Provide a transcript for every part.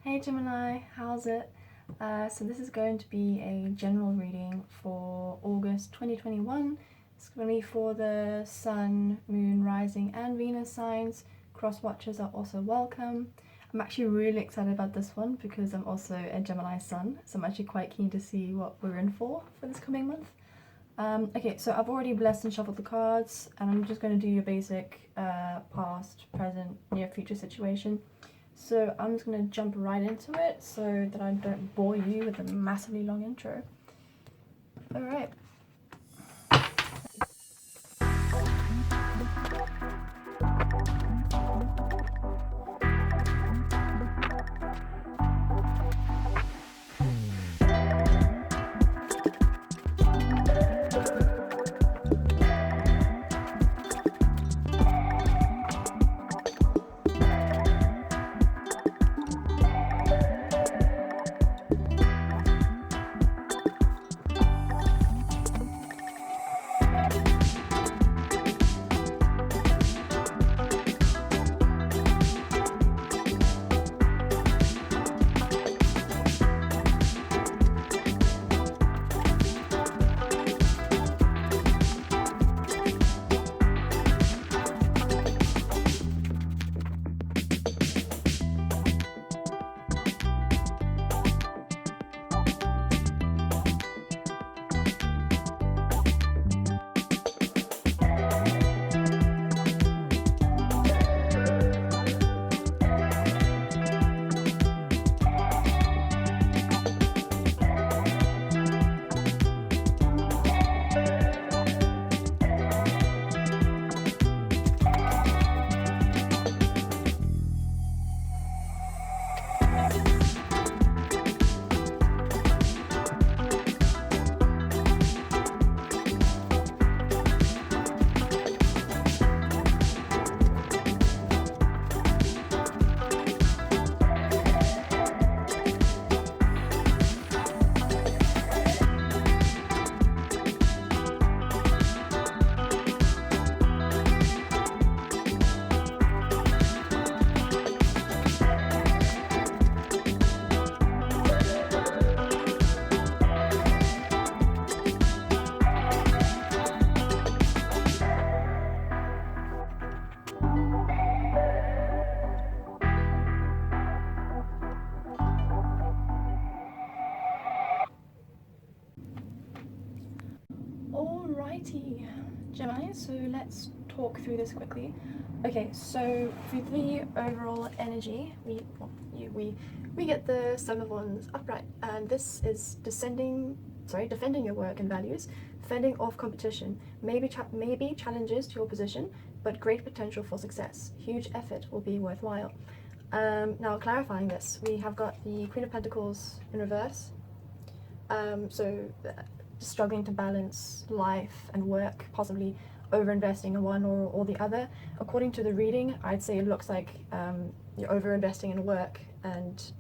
Hey Gemini, how's it? So this is going to be a general reading for August 2021. It's going to be for the Sun, Moon, Rising and Venus signs. Cross watchers are also welcome. I'm actually really excited about this one because I'm also a Gemini Sun, so I'm actually quite keen to see what we're in for this coming month. Okay, so I've already blessed and shuffled the cards, and I'm just going to do your basic past, present, near future situation. So I'm just going to jump right into it so that I don't bore you with a massively long intro. Alright. Alrighty, Gemini, so let's talk through this quickly. Okay, so for the overall energy, we get the Seven of Wands upright, and this is defending your work and values, fending off competition, maybe challenges to your position, but great potential for success. Huge effort will be worthwhile. Now clarifying this, we have got the Queen of Pentacles in reverse. Struggling to balance life and work, possibly over-investing in one or the other. According to the reading, I'd say it looks like you're over-investing in work and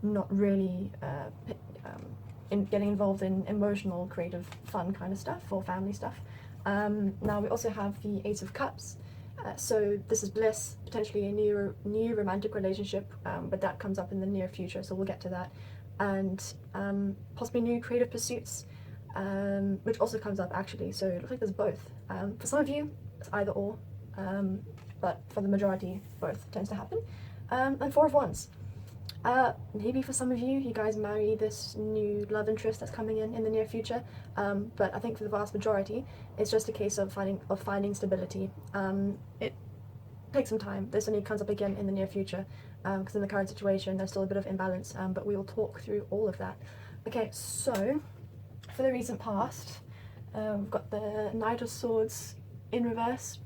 not really in getting involved in emotional, creative, fun kind of stuff or family stuff. Now we also have the Ace of Cups. So this is bliss, potentially a new romantic relationship, but that comes up in the near future, so we'll get to that. And possibly new creative pursuits, which also comes up actually, so it looks like there's both. For some of you, it's either or, but for the majority, both tends to happen. And Four of Wands. Maybe for some of you, you guys marry this new love interest that's coming in the near future, but I think for the vast majority, it's just a case of finding stability. It takes some time. This only comes up again in the near future, because in the current situation, there's still a bit of imbalance, but we will talk through all of that. Okay, so for the recent past, we've got the Knight of Swords in reverse.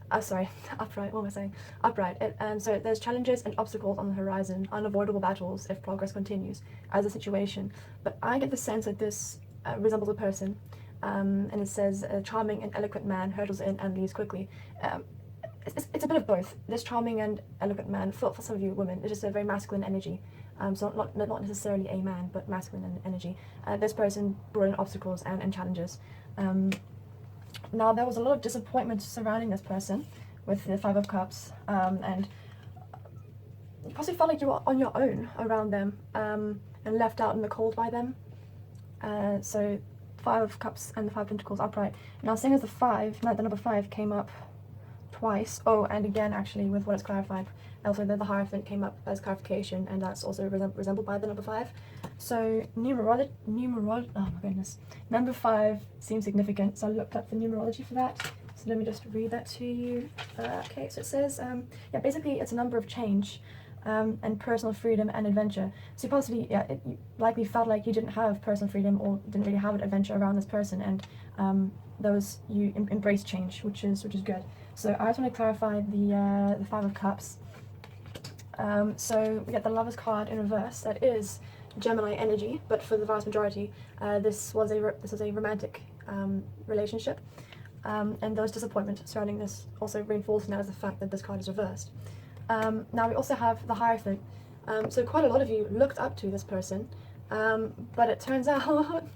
Upright, what am I saying? Upright. So there's challenges and obstacles on the horizon, unavoidable battles if progress continues as a situation. But I get the sense that this resembles a person, and it says, a charming and eloquent man hurtles in and leaves quickly. It's a bit of both. This charming and eloquent man, for some of you women, is just a very masculine energy. So not necessarily a man, but masculine energy. This person brought in obstacles and challenges. Now, there was a lot of disappointment surrounding this person with the Five of Cups, and you possibly felt like you were on your own around them, and left out in the cold by them. So 5 of Cups and the 5 of Pentacles upright. Now seeing as the number 5 came up twice, oh, and again actually with what it's clarified, also the Hierophant came up as clarification, and that's also resembled by the number 5. So oh my goodness, number 5 seems significant, so I looked up the numerology for that. So let me just read that to you. Okay, so it says, yeah, basically it's a number of change, and personal freedom and adventure. So possibly, yeah, you likely felt like you didn't have personal freedom or didn't really have an adventure around this person, and you embrace change, which is good. So I just want to clarify the 5 of Cups. So we get the Lovers card in reverse. That is Gemini energy, but for the vast majority, this was a romantic relationship, and there was disappointment surrounding this, also reinforced now as the fact that this card is reversed. Now we also have the Hierophant. So quite a lot of you looked up to this person, but it turns out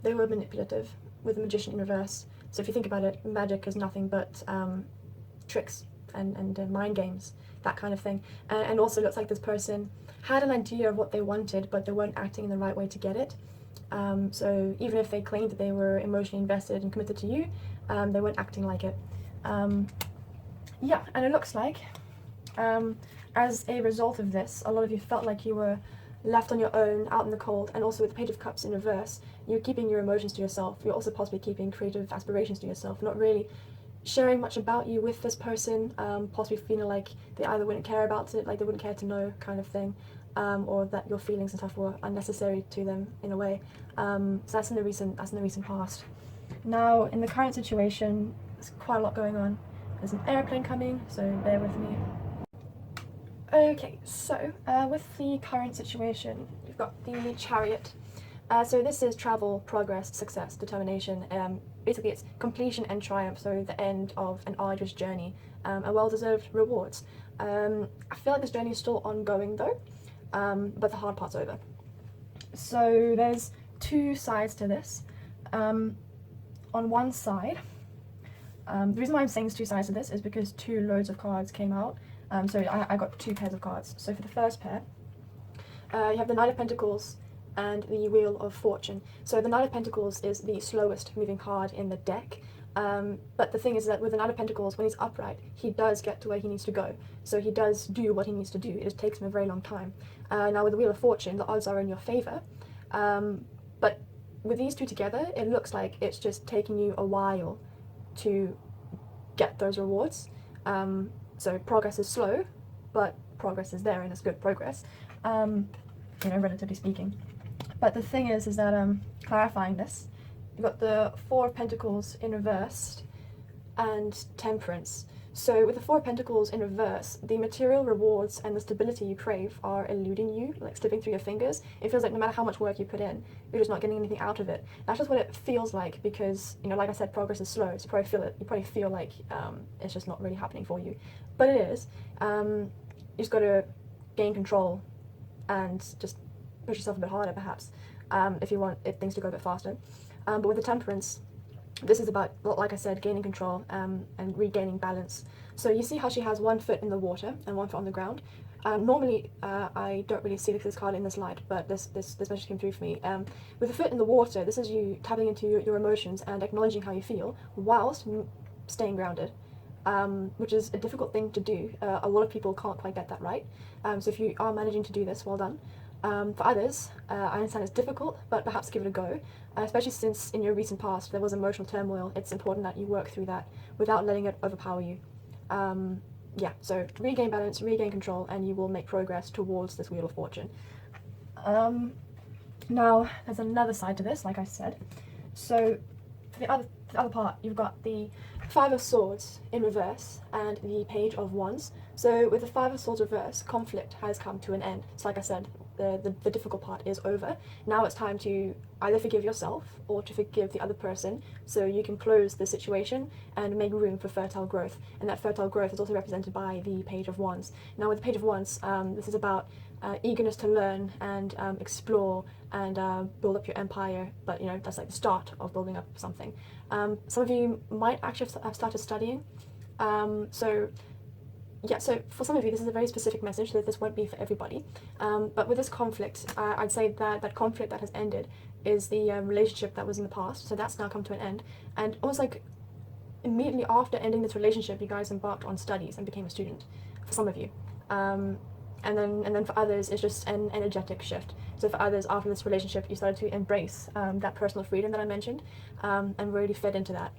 they were manipulative with the Magician in reverse. So if you think about it, magic is nothing but tricks and mind games, that kind of thing. And also looks like this person had an idea of what they wanted, but they weren't acting in the right way to get it. So even if they claimed that they were emotionally invested and committed to you, they weren't acting like it. Yeah, and it looks like as a result of this, a lot of you felt like you were left on your own, out in the cold, and also with the Page of Cups in reverse, you're keeping your emotions to yourself. You're also possibly keeping creative aspirations to yourself, not really sharing much about you with this person, possibly feeling like they either wouldn't care about it, like they wouldn't care to know, kind of thing, or that your feelings and stuff were unnecessary to them in a way. So that's in the recent past. Now, in the current situation, there's quite a lot going on. There's an airplane coming, so bear with me. Okay, so with the current situation, you've got the Chariot. So this is travel, progress, success, determination. Basically, it's completion and triumph, so the end of an arduous journey, and well-deserved rewards. I feel like this journey is still ongoing though, but the hard part's over. So there's 2 sides to this. On one side, the reason why I'm saying there's 2 sides to this is because 2 loads of cards came out. So I got 2 pairs of cards. So for the first pair, you have the Knight of Pentacles and the Wheel of Fortune. So the Knight of Pentacles is the slowest moving card in the deck. But the thing is that with the Knight of Pentacles, when he's upright, he does get to where he needs to go. So he does do what he needs to do. It just takes him a very long time. Now with the Wheel of Fortune, the odds are in your favor. But with these 2 together, it looks like it's just taking you a while to get those rewards. So progress is slow, but progress is there, and it's good progress, relatively speaking. But the thing is that clarifying this, you've got the 4 of Pentacles in reverse and Temperance. So with the 4 of Pentacles in reverse, the material rewards and the stability you crave are eluding you, like slipping through your fingers. It feels like no matter how much work you put in, you're just not getting anything out of it. That's just what it feels like, because, like I said, progress is slow, so you probably feel like it's just not really happening for you. But it is. You just got to gain control and just push yourself a bit harder, perhaps, if things to go a bit faster. But with the Temperance, this is about, like I said, gaining control and regaining balance. So you see how she has 1 foot in the water and 1 foot on the ground. Normally, I don't really see this card in this light, but this message came through for me. With the foot in the water, this is you tapping into your emotions and acknowledging how you feel whilst staying grounded, which is a difficult thing to do. A lot of people can't quite get that right. So if you are managing to do this, well done. For others, I understand it's difficult, but perhaps give it a go, especially since in your recent past there was emotional turmoil. It's important that you work through that without letting it overpower you. Yeah, so regain balance, regain control, and you will make progress towards this Wheel of Fortune. Now, there's another side to this, like I said. So for the other part, you've got the 5 of Swords in reverse and the Page of Wands. So with the 5 of Swords reverse, conflict has come to an end. So like I said, the difficult part is over. Now it's time to either forgive yourself or to forgive the other person, so you can close the situation and make room for fertile growth. And that fertile growth is also represented by the Page of Wands. Now with the Page of Wands, this is about eagerness to learn and explore and build up your empire, but that's like the start of building up something. Some of you might actually have started studying, so yeah, so for some of you, this is a very specific message, so this won't be for everybody. But with this conflict, I'd say that that conflict that has ended is the relationship that was in the past. So that's now come to an end. And almost like immediately after ending this relationship, you guys embarked on studies and became a student, for some of you. And then for others, it's just an energetic shift. So for others, after this relationship, you started to embrace that personal freedom that I mentioned, and really fed into that.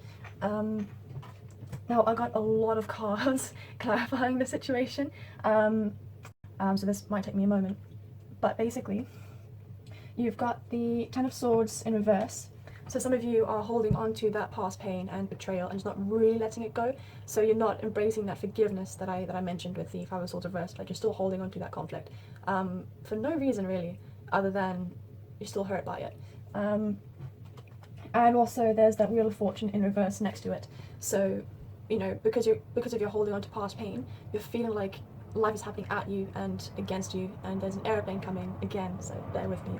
Now, I got a lot of cards clarifying the situation, so this might take me a moment. But basically, you've got the Ten of Swords in reverse. So some of you are holding on to that past pain and betrayal and just not really letting it go. So you're not embracing that forgiveness that I mentioned with the Five of Swords reversed. Like, you're still holding on to that conflict for no reason really, other than you're still hurt by it. And also there's that Wheel of Fortune in reverse next to it. So, you know, because of your holding on to past pain, you're feeling like life is happening at you and against you, and there's an airplane coming again, so bear with me.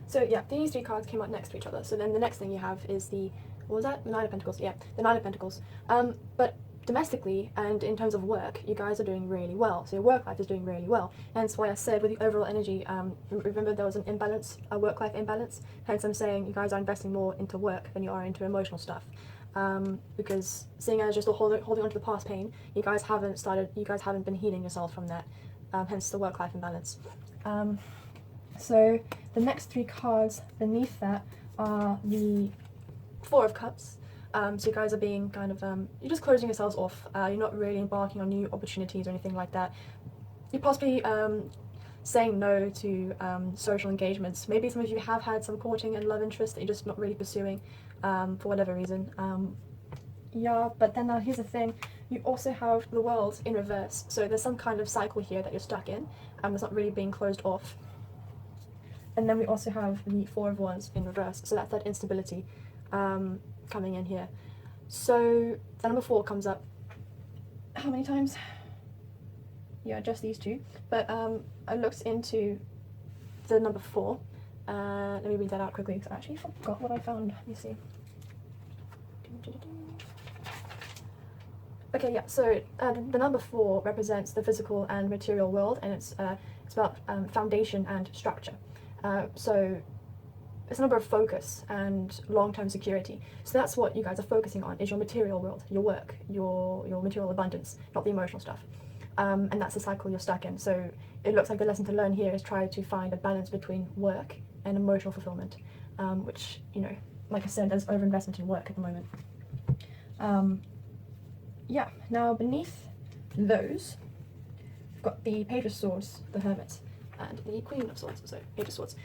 So yeah, these three cards came out next to each other. So then the next thing you have is the, what was that? The Nine of Pentacles. Yeah, the Nine of Pentacles. But domestically and in terms of work, you guys are doing really well. So your work life is doing really well. Hence why I said with the overall energy, remember there was an imbalance, a work-life imbalance. Hence I'm saying you guys are investing more into work than you are into emotional stuff. Because seeing as you're still holding on to the past pain, you guys haven't been healing yourself from that. Hence the work-life imbalance. So the next three cards beneath that are the Four of Cups. So you guys are being kind of, you're just closing yourselves off. You're not really embarking on new opportunities or anything like that. You're possibly saying no to social engagements. Maybe some of you have had some courting and love interest that you're just not really pursuing for whatever reason. Yeah, but then now here's the thing. You also have the World in reverse. So there's some kind of cycle here that you're stuck in. That's not really being closed off. And then we also have the Four of Wands in reverse, so that's that instability coming in here. So the number 4 comes up how many times? Yeah, just these two. But I looked into the number 4. Let me read that out quickly because I actually forgot what I found. Let me see. Okay, yeah, so the number 4 represents the physical and material world, and it's about foundation and structure. So it's a number of focus and long-term security. So that's what you guys are focusing on, is your material world, your work, your material abundance, not the emotional stuff. And that's the cycle you're stuck in. So it looks like the lesson to learn here is try to find a balance between work and emotional fulfillment, which, you know, like I said, there's overinvestment in work at the moment. Yeah, now beneath those, we've got the Page of Swords, the Hermit, and the Queen of Swords, so Page of Swords.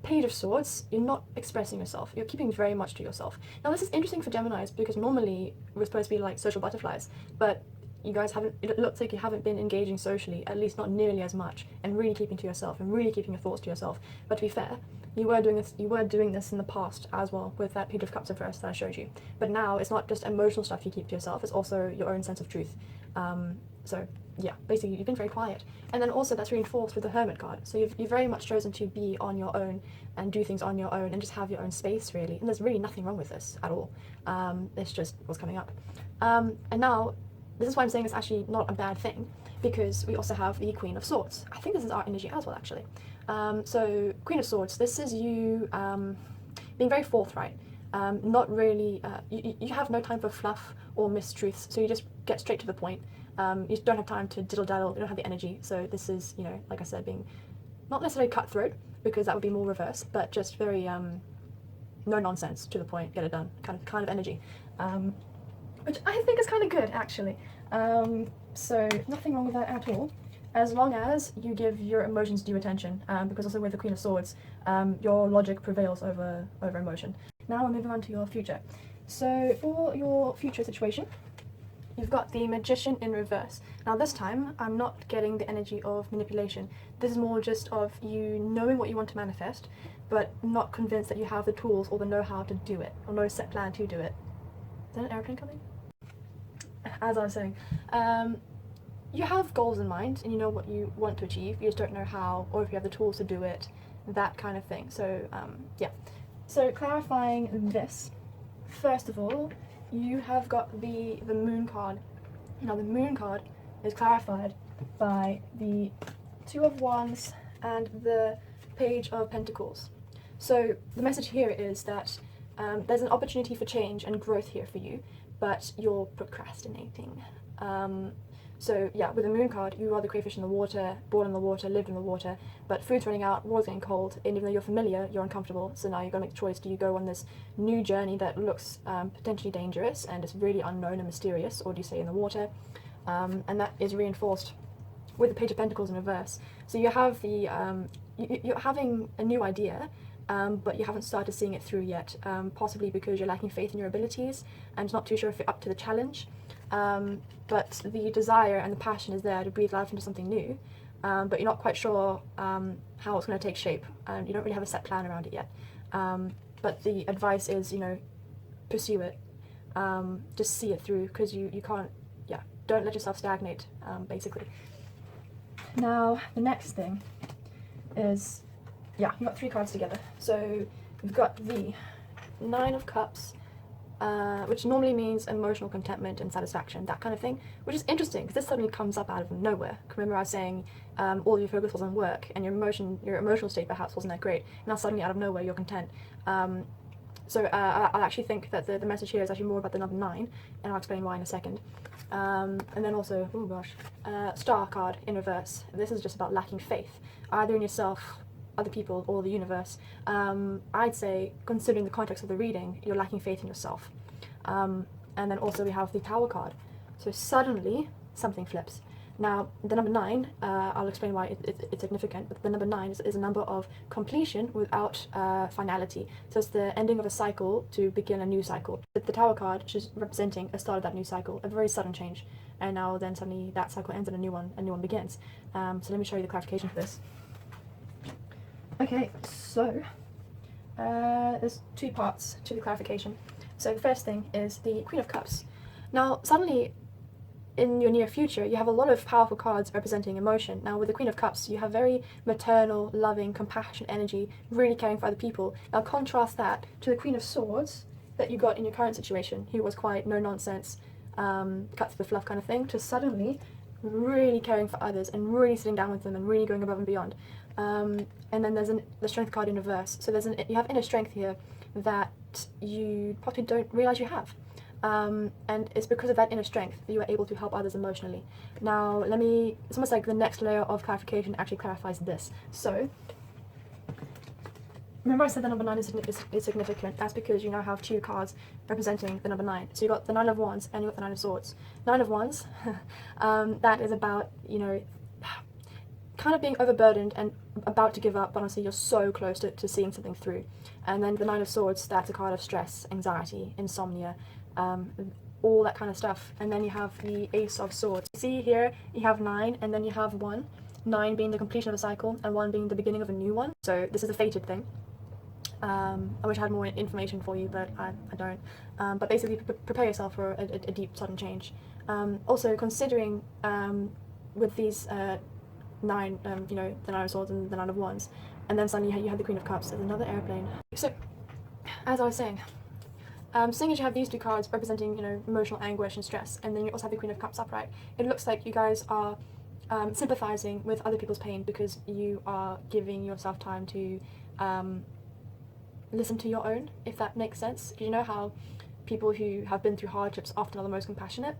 Page of Swords, you're not expressing yourself, you're keeping very much to yourself. Now this is interesting for Geminis because normally we're supposed to be like social butterflies, but you guys haven't, it looks like you haven't been engaging socially, at least not nearly as much, and really keeping to yourself, and really keeping your thoughts to yourself. But to be fair, you were doing this in the past as well, with that Page of Cups reverse that I showed you. But now it's not just emotional stuff you keep to yourself, it's also your own sense of truth. So yeah, basically you've been very quiet. And then also that's reinforced with the Hermit card. So you've very much chosen to be on your own and do things on your own and just have your own space, really. And there's really nothing wrong with this at all. It's just what's coming up. And now, this is why I'm saying it's actually not a bad thing, because we also have the Queen of Swords. I think this is our energy as well, actually. So Queen of Swords, this is you being very forthright. Not really, you have no time for fluff or mistruths, so you just get straight to the point. You don't have time to diddle-daddle, you don't have the energy, so this is, you know, like I said, being not necessarily cutthroat, because that would be more reverse, but just very no nonsense, to the point, get it done, kind of energy. Which I think is kind of good, actually. So nothing wrong with that at all, as long as you give your emotions due attention, because also with the Queen of Swords, your logic prevails over emotion. Now we're moving on to your future. So for your future situation, you've got the Magician in reverse. Now this time, I'm not getting the energy of manipulation. This is more just of you knowing what you want to manifest, but not convinced that you have the tools or the know-how to do it, or no set plan to do it. Is that an airplane coming? As I was saying, you have goals in mind, and you know what you want to achieve, you just don't know how, or if you have the tools to do it, that kind of thing. So, yeah. So clarifying this, first of all, you have got the Moon card Now the Moon card is clarified by the Two of Wands and the Page of Pentacles. So the message here is that there's an opportunity for change and growth here for you, but you're procrastinating. So yeah, with the Moon card, you are the crayfish in the water, born in the water, lived in the water, but food's running out, water's getting cold, and even though you're familiar, you're uncomfortable. So now you've got to make the choice. Do you go on this new journey that looks potentially dangerous and is really unknown and mysterious, or do you stay in the water? And that is reinforced with the Page of Pentacles in reverse. So you have the, you're having a new idea, but you haven't started seeing it through yet, possibly because you're lacking faith in your abilities and not too sure if you're up to the challenge. But the desire and the passion is there to breathe life into something new, but you're not quite sure how it's going to take shape, and you don't really have a set plan around it yet. But the advice is, you know, pursue it, just see it through, because you can't, yeah, don't let yourself stagnate, basically. Now, the next thing is, yeah, you've got three cards together. So we've got the Nine of Cups, which normally means emotional contentment and satisfaction, that kind of thing, which is interesting because this suddenly comes up out of nowhere. Remember I was saying all your focus was on work and your emotional state perhaps wasn't that great. Now suddenly out of nowhere you're content. So I actually think that the message here is actually more about the number 9, and I'll explain why in a second. And then also, oh gosh, Star card in reverse. This is just about lacking faith, either in yourself, other people, or the universe. I'd say, considering the context of the reading, you're lacking faith in yourself. And then also we have the Tower card. So suddenly something flips. Now the number 9, I'll explain why it's significant, but the number 9 is a number of completion without finality. So it's the ending of a cycle to begin a new cycle. The Tower card is representing a start of that new cycle, a very sudden change. And now then suddenly that cycle ends and a new one begins. So let me show you the clarification for this. Okay, so there's 2 parts to the clarification. So the first thing is the Queen of Cups. Now suddenly in your near future you have a lot of powerful cards representing emotion. Now with the Queen of Cups you have very maternal, loving, compassionate energy, really caring for other people. Now contrast that to the Queen of Swords that you got in your current situation, who was quite no nonsense, cut through the fluff kind of thing, to suddenly really caring for others and really sitting down with them and really going above and beyond. And then there's the Strength card in reverse. So you have inner strength here that you probably don't realize you have. And it's because of that inner strength that you are able to help others emotionally. Now it's almost like the next layer of clarification actually clarifies this. So remember I said the number 9 is significant. That's because you now have 2 cards representing the number 9. So you got the 9 of Wands and you got the 9 of Swords. 9 of Wands, that is about, you know, kind of being overburdened and about to give up, but honestly you're so close to seeing something through. And then the 9 of Swords, that's a card of stress, anxiety, insomnia, all that kind of stuff. And then you have the Ace of Swords. See here you have 9 and then you have 1. 9 being the completion of a cycle and 1 being the beginning of a new one. So this is a fated thing. I wish I had more information for you, but I don't. But basically prepare yourself for a deep sudden change. Also considering with these 9, you know, the 9 of Swords and the 9 of Wands, and then suddenly you have the Queen of Cups. There's another airplane. So as I was saying, seeing as you have these 2 cards representing, you know, emotional anguish and stress, and then you also have the Queen of Cups upright, it looks like you guys are sympathizing with other people's pain because you are giving yourself time to listen to your own, if that makes sense. You know how people who have been through hardships often are the most compassionate?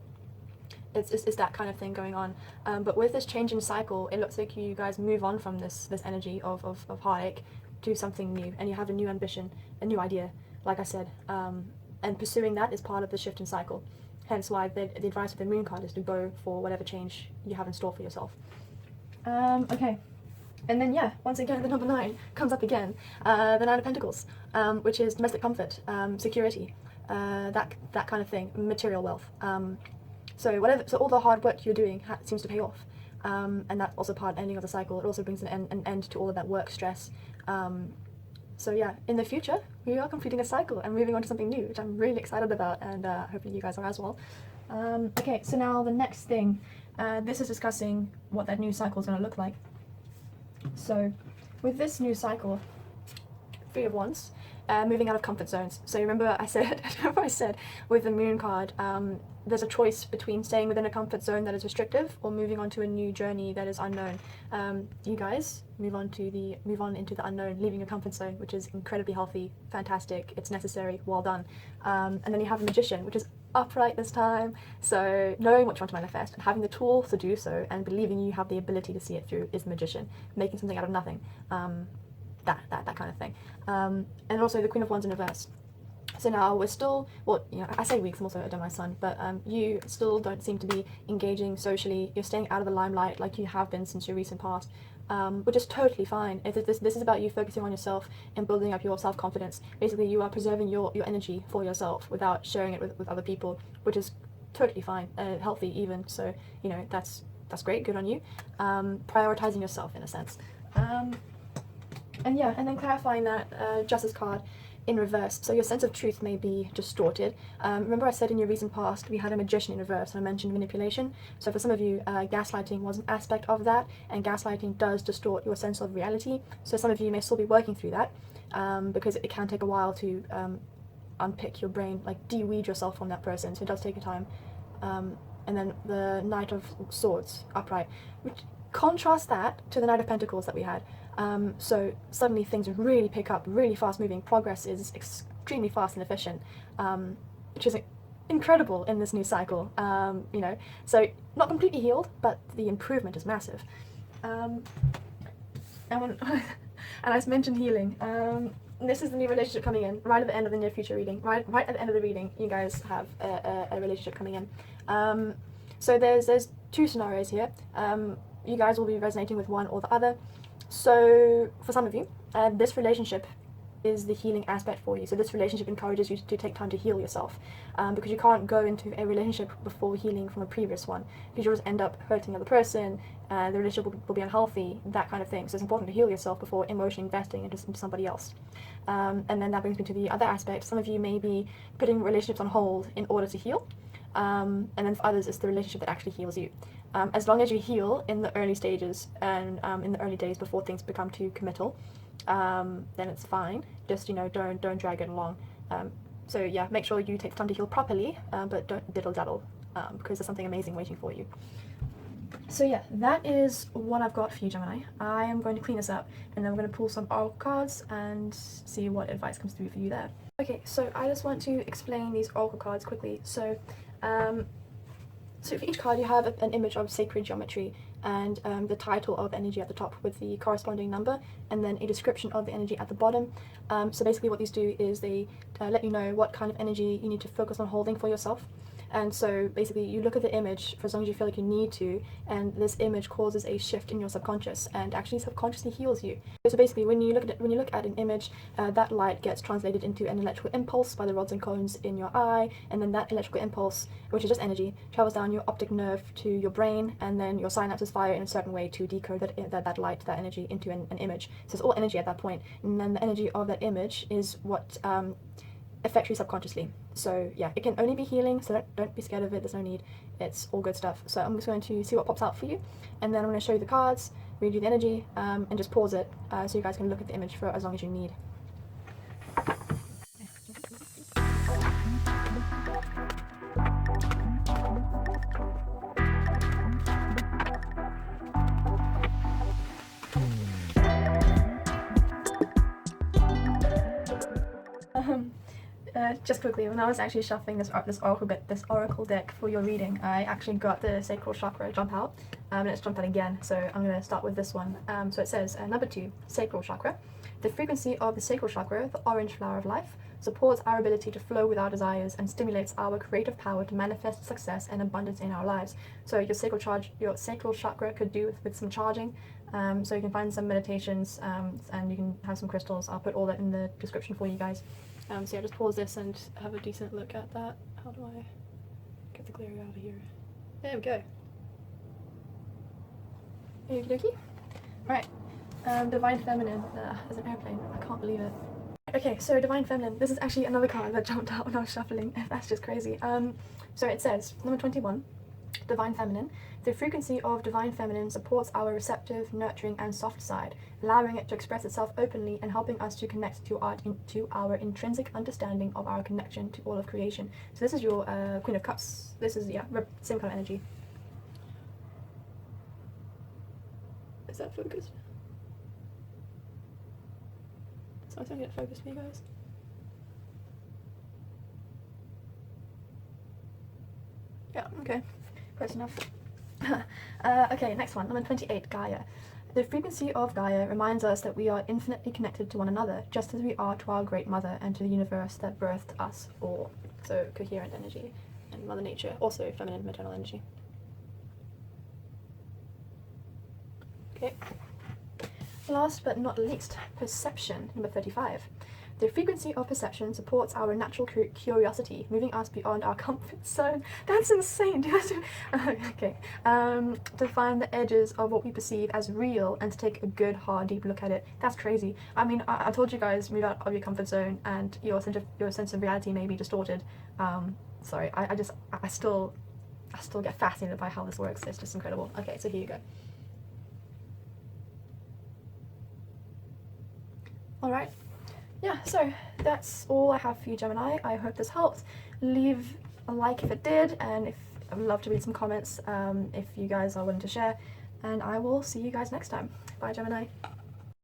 It's that kind of thing going on. But with this change in cycle, it looks like you guys move on from this energy of heartache to something new, and you have a new ambition, a new idea, like I said. And pursuing that is part of the shift in cycle. Hence why the advice of the Moon card is to go for whatever change you have in store for yourself. Okay. And then yeah, once again the number 9 comes up again, the 9 of Pentacles, which is domestic comfort, security, that kind of thing, material wealth. So all the hard work you're doing seems to pay off, and that's also part of ending of the cycle. It also brings an end to all of that work stress. So yeah, in the future we are completing a cycle and moving on to something new, which I'm really excited about, and hopefully you guys are as well. Okay, so now the next thing, this is discussing what that new cycle is going to look like. So with this new cycle, 3 of Wands, moving out of comfort zones. So remember I said with the Moon card, there's a choice between staying within a comfort zone that is restrictive or moving on to a new journey that is unknown. You guys move on into the unknown, leaving your comfort zone, which is incredibly healthy, fantastic, it's necessary, well done. And then you have a magician, which is upright this time, so knowing what you want to manifest and having the tools to do so and believing you have the ability to see it through is the magician, making something out of nothing, that kind of thing. And also the Queen of Wands in reverse. So now we're still, well, you know, I say we 'cause I'm also a Gemini sun, but you still don't seem to be engaging socially. You're staying out of the limelight like you have been since your recent past, which is totally fine. This is about you focusing on yourself and building up your self-confidence. Basically, you are preserving your energy for yourself without sharing it with other people, which is totally fine, healthy even. So, you know, that's great, good on you. Prioritizing yourself in a sense. And yeah, and then clarifying that Justice card in reverse, so your sense of truth may be distorted. Remember I said in your recent past we had a magician in reverse and I mentioned manipulation. So for some of you, gaslighting was an aspect of that, and gaslighting does distort your sense of reality. So some of you may still be working through that, because it can take a while to unpick your brain, like de-weed yourself from that person, so it does take a time. And then the Knight of Swords, upright, which contrast that to the Knight of Pentacles that we had. So suddenly things really pick up, really fast moving, progress is extremely fast and efficient, which is incredible in this new cycle, you know, so not completely healed, but the improvement is massive. And when and I mentioned healing, this is the new relationship coming in, right at the end of the near future reading, right at the end of the reading, you guys have a relationship coming in. So there's two scenarios here. You guys will be resonating with one or the other. So for some of you, this relationship is the healing aspect for you. So this relationship encourages you to take time to heal yourself, because you can't go into a relationship before healing from a previous one, because you'll just end up hurting the other person, the relationship will be unhealthy, that kind of thing. So it's important to heal yourself before emotionally investing into somebody else. And then that brings me to the other aspect. Some of you may be putting relationships on hold in order to heal, and then for others it's the relationship that actually heals you. As long as you heal in the early stages and in the early days before things become too committal, then it's fine. Just, you know, don't drag it along. So yeah, make sure you take time to heal properly, but don't diddle daddle, because there's something amazing waiting for you. So yeah, that is what I've got for you, Gemini. I am going to clean this up, and then we're going to pull some oracle cards and see what advice comes through for you there. Okay, so I just want to explain these oracle cards quickly. So for each card you have an image of sacred geometry and the title of energy at the top with the corresponding number, and then a description of the energy at the bottom. So basically what these do is they let you know what kind of energy you need to focus on holding for yourself. And so basically you look at the image for as long as you feel like you need to, and this image causes a shift in your subconscious and actually subconsciously heals you. So basically when you look at an image, that light gets translated into an electrical impulse by the rods and cones in your eye, and then that electrical impulse, which is just energy, travels down your optic nerve to your brain, and then your synapses fire in a certain way to decode that light, that energy into an image. So it's all energy at that point, and then the energy of that image is what affect you subconsciously. So yeah, it can only be healing, so don't be scared of it, there's no need, it's all good stuff. So I'm just going to see what pops out for you, and then I'm going to show you the cards, read you the energy, and just pause it so you guys can look at the image for as long as you need. Just quickly, when I was actually shuffling this oracle deck for your reading, I actually got the sacral chakra jump out, and it's jumped out again, so I'm going to start with this one. So it says, number 2, sacral chakra. The frequency of the sacral chakra, the orange flower of life, supports our ability to flow with our desires and stimulates our creative power to manifest success and abundance in our lives. So your sacral chakra could do with some charging. So you can find some meditations, and you can have some crystals. I'll put all that in the description for you guys. So yeah, just pause this and have a decent look at that. How do I get the glare out of here? There we go. Okie dokie. Right. Divine Feminine as an airplane. I can't believe it. Okay, so Divine Feminine. This is actually another card that jumped out when I was shuffling. That's just crazy. So it says, number 21. Divine Feminine. The frequency of Divine Feminine supports our receptive, nurturing, and soft side, allowing it to express itself openly and helping us to connect to our intrinsic understanding of our connection to all of creation. So this is your Queen of Cups. This is, yeah, same kind of energy. Is that focused? So I was trying to get focused for you guys. Yeah, okay. Close enough. Okay, next one, number 28, Gaia. The frequency of Gaia reminds us that we are infinitely connected to one another, just as we are to our Great Mother and to the universe that birthed us all. So, coherent energy and Mother Nature, also feminine maternal energy. Okay. Last but not least, perception, number 35. The frequency of perception supports our natural curiosity, moving us beyond our comfort zone. That's insane. Okay. To find the edges of what we perceive as real and to take a good, hard, deep look at it. That's crazy. I mean, I told you guys, move out of your comfort zone and your sense of reality may be distorted. Sorry, I still get fascinated by how this works. It's just incredible. Okay, so here you go. Alright, yeah, so that's all I have for you, Gemini. I hope this helped. Leave a like if it did, and I'd love to read some comments if you guys are willing to share, and I will see you guys next time. Bye, Gemini.